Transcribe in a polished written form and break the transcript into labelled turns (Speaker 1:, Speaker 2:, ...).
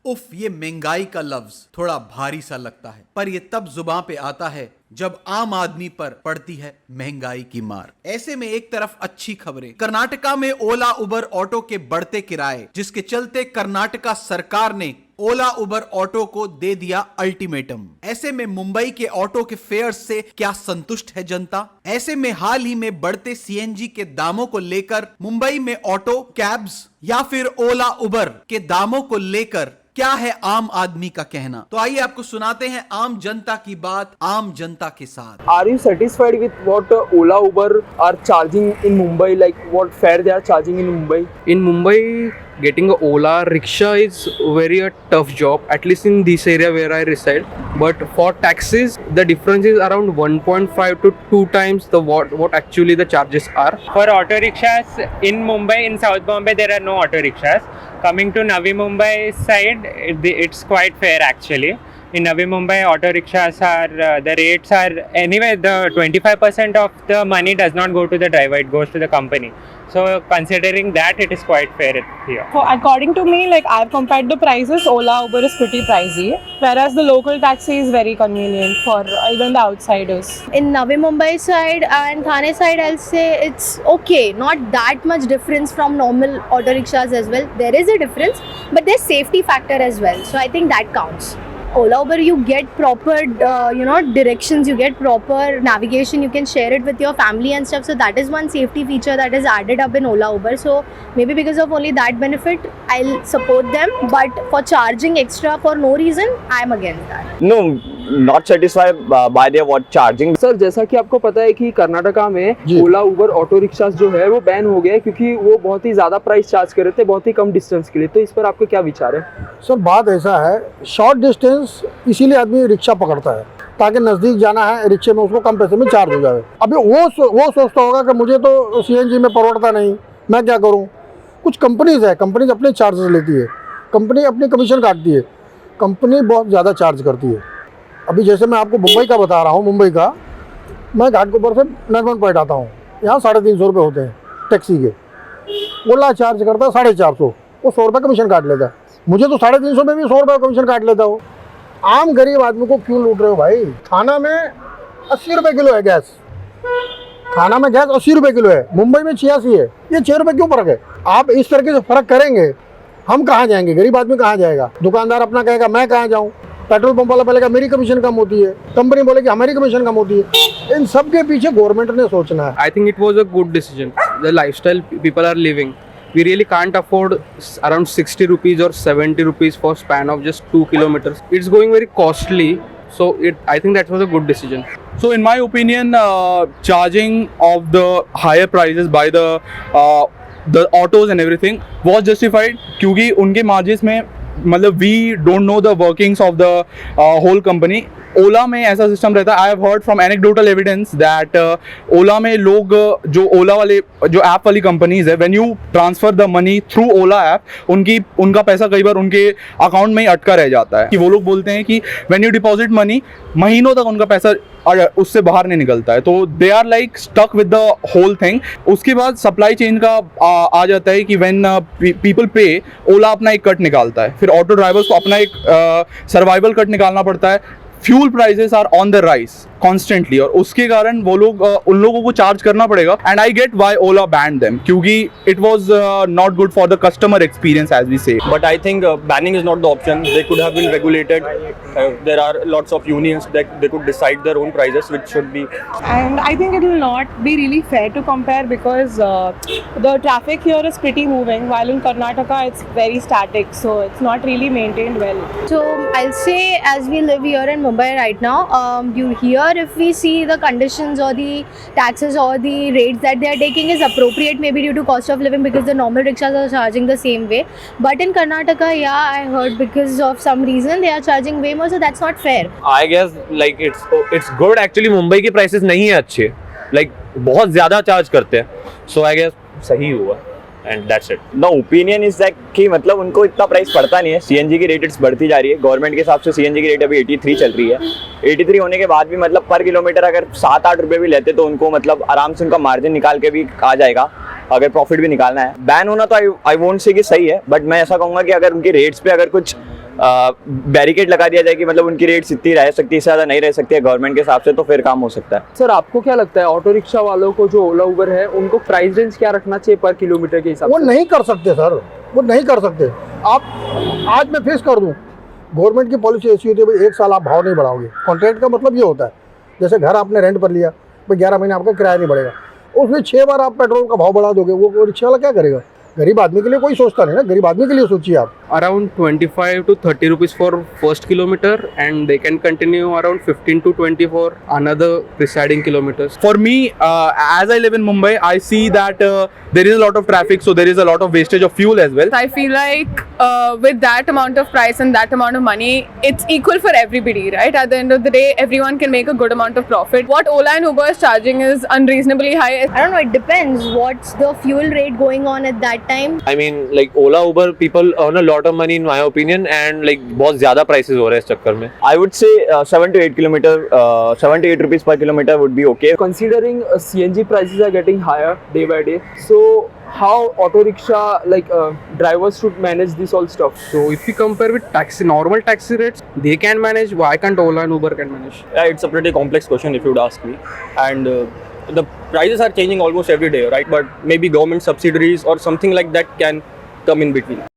Speaker 1: उफ, ये महंगाई का लफ्ज थोड़ा भारी सा लगता है, पर ये तब जुबान पे आता है जब आम आदमी पर पड़ती है महंगाई की मार। ऐसे में एक तरफ अच्छी खबरें, कर्नाटका में ओला उबर ऑटो के बढ़ते किराए, जिसके चलते कर्नाटका सरकार ने ओला उबर ऑटो को दे दिया अल्टीमेटम। ऐसे में मुंबई के ऑटो के फेयर्स से क्या संतुष्ट है जनता? ऐसे में हाल ही में बढ़ते सीएनजी के दामों को लेकर मुंबई में ऑटो, कैब्स या फिर ओला उबर के दामों को लेकर क्या है आम आदमी का कहना? तो आइए आपको सुनाते हैं आम जनता की बात आम जनता के साथ।
Speaker 2: Are you satisfied with what Ola Uber are charging in Mumbai? Like what fare they are charging in Mumbai?
Speaker 3: In Mumbai, getting a Ola rickshaw is very a tough job, at least in this area where I reside. But for taxis, the difference is around 1.5 to 2 times the what actually the charges are.
Speaker 4: For auto rickshaws in Mumbai, in South Bombay, there are no auto rickshaws. Coming to Navi Mumbai side, it's quite fair actually. In Navi Mumbai, auto rickshaws are the rates are anyway. The 25% of the money does not go to the driver; it goes to the company. So considering that, it is quite fair here.
Speaker 5: According to me, like I've compared the prices, Ola Uber is pretty pricey, whereas the local taxi is very convenient for even the outsiders.
Speaker 6: In Navi Mumbai side and Thane side, I'll say it's okay. Not that much difference from normal auto rickshaws as well. There is a difference, but there's safety factor as well. So I think that counts. Ola Uber, you get proper, directions, you get proper navigation, you can share it with your family and stuff. So that is one safety feature that is added up in Ola Uber. So maybe because of only that benefit, I'll support them. But for charging extra for no reason, I'm against that.
Speaker 7: No, not satisfied by their what charging.
Speaker 2: Sir जैसा कि आपको पता है कि कर्नाटका में ओला Uber auto rickshaws जो है वो बैन हो गया है क्योंकि वो बहुत ही ज़्यादा प्राइस चार्ज कर रहे थे बहुत ही कम डिस्टेंस के लिए। तो इस पर आपके क्या विचार है?
Speaker 8: सर बात ऐसा है, शॉर्ट डिस्टेंस इसीलिए आदमी रिक्शा पकड़ता है ताकि नज़दीक जाना है, रिक्शे में उसको कम पैसे में चार्ज हो जाए। अभी वो सोचता होगा कि मुझे तो सीएनजी में परोड़ता नहीं, मैं क्या करूं? कुछ कंपनीज है, कंपनीज अपने चार्जेस लेती है, कंपनी अपनी कमीशन काटती है, कंपनी बहुत ज़्यादा चार्ज करती है। अभी जैसे मैं आपको मुंबई का बता रहा हूँ, मुंबई का मैं घाटकोपर से नरमन पॉइंट आता हूँ, यहाँ 350 रुपये होते हैं टैक्सी के। ओला चार्ज करता है 450, वो 100 रुपये कमीशन काट लेता है। मुझे तो 350 में भी 100 रुपये कमीशन काट लेता हो। आम गरीब आदमी को क्यों लूट रहे हो भाई? थाना में 80 रुपये किलो है गैस, थाना में गैस 80 रुपये किलो है, मुंबई में 86 है। ये 6 रुपये क्यों फर्क है? आप इस तरीके से फ़र्क करेंगे, हम कहाँ जाएंगे? गरीब आदमी कहाँ जाएगा? दुकानदार अपना कहेगा मैं कहाँ जाऊँ, पेट्रोल पंप वाला बोलेगा मेरी कमीशन कम होती है, कंपनी बोलेगी हमारी कमीशन कम होती है। इन सब के पीछे गवर्नमेंट ने सोचना है।
Speaker 3: I think it was a good decision. The lifestyle people are living, we really can't afford around 60 rupees or 70 rupees for span of just 2 kilometers. It's going very costly. So I think that was a good decision.
Speaker 9: So in my opinion, charging of the higher prices by the autos and everything was justified क्योंकि उनके margin में मतलब we don't know the workings of the whole company. ओला में ऐसा system रहता है, I have heard from anecdotal evidence that Ola में लोग जो ओला वाले जो ऐप वाली कंपनीज है, when you transfer the money through Ola app, उनका पैसा कई बार उनके अकाउंट में ही अटका रह जाता है। कि वो लोग बोलते हैं कि व्हेन यू डिपॉजिट मनी, महीनों तक उनका पैसा उससे बाहर नहीं निकलता है। तो they are like stuck with the whole thing. उसके बाद सप्लाई चेन का आ जाता है कि व्हेन पीपल पे, ओला अपना एक कट निकालता है, फिर ऑटो ड्राइवर्स को अपना एक सर्वाइवल कट निकालना पड़ता है। Fuel prices are on the rise constantly और उसके कारण वो लोग उन लोगों को चार्ज करना पड़ेगा। And I get why Ola banned them, क्योंकि it was not good for the customer experience as we say.
Speaker 7: But I think banning is not the option. They could have been regulated. There are lots of unions that they could decide their own prices, which should be.
Speaker 5: And I think it will not be really fair to compare because the traffic here is pretty moving, while in Karnataka it's very static, so it's not really maintained well.
Speaker 6: So I'll say, as we live here in Mumbai right now, if we see the conditions or the taxes or the rates that they are taking is appropriate, maybe due to cost of living, because the normal rickshaws are charging the same way. But in Karnataka, I heard because of some reason they are charging way more, so that's not fair.
Speaker 7: I guess like it's good actually. Mumbai के prices नहीं है अच्छे, like बहुत ज़्यादा charge करते हैं, so I guess सही हुआ। And that's it. The opinion is that कि मतलब उनको इतना प्राइस पड़ता नहीं है। सीएनजी की रेट बढ़ती जा रही है, गवर्नमेंट के हिसाब से सीएनजी की रेट अभी 83 चल रही है। 83 होने के बाद भी मतलब पर किलोमीटर अगर 7-8 रुपये भी लेते तो उनको मतलब आराम से उनका मार्जिन निकाल के भी आ जाएगा, अगर प्रॉफिट भी निकालना है। बैन होना तो आई वोंट से कि सही है, बट मैं ऐसा कहूँगा कि अगर उनकी रेट्स पे अगर कुछ बैरिकेड लगा दिया जाए कि मतलब उनकी रेट्स इतनी रह सकती है, इससे ज़्यादा नहीं रह सकती है गवर्नमेंट के हिसाब से, तो फिर काम हो सकता है।
Speaker 2: सर आपको क्या लगता है ऑटो रिक्शा वालों को जो ओला उबर है उनको प्राइस रेंज क्या रखना चाहिए पर किलोमीटर के हिसाब
Speaker 8: वो
Speaker 2: से?
Speaker 8: नहीं कर सकते सर, वो नहीं कर सकते। आप आज मैं फेस कर दूं, गवर्नमेंट की पॉलिसी ऐसी होती है भाई 1 साल आप भाव नहीं बढ़ाओगे। कॉन्ट्रैक्ट का मतलब ये होता है, जैसे घर आपने रेंट पर लिया, भाई 11 महीने आपका किराया नहीं बढ़ेगा, उसमें 6 बार आप पेट्रोल का भाव बढ़ा दोगे, वो रिक्शा वाला क्या करेगा? गरीब आदमी के लिए कोई सोचता नहीं ना, गरीब आदमी के लिए सोचिए आप।
Speaker 3: Around 25 to 30 rupees for first kilometer, and they can continue around 15 to 20 for another preceding kilometers.
Speaker 9: For me, as I live in Mumbai, I see that there is a lot of traffic, so there is a lot of wastage of fuel as well.
Speaker 5: I feel like with that amount of price and that amount of money, it's equal for everybody, right? At the end of the day, everyone can make a good amount of profit. What Ola and Uber is charging is unreasonably high.
Speaker 6: I don't know, it depends. What's the fuel rate going on at that time?
Speaker 7: I mean, like Ola, Uber people earn a lot of money in my opinion, and like बहुत ज़्यादा prices हो रहे हैं इस चक्कर में। I would say 7 to 8 kilometer, 7 to 8 rupees per kilometer would be okay.
Speaker 2: Considering CNG prices are getting higher day by day, so how auto rickshaw drivers should manage this all stuff?
Speaker 3: So if you compare with taxi, normal taxi rates, they can manage. Why can't Ola and Uber can manage?
Speaker 10: Yeah, it's a pretty complex question if you'd ask me, and the prices are changing almost every day, right? But maybe government subsidiaries or something like that can come in between.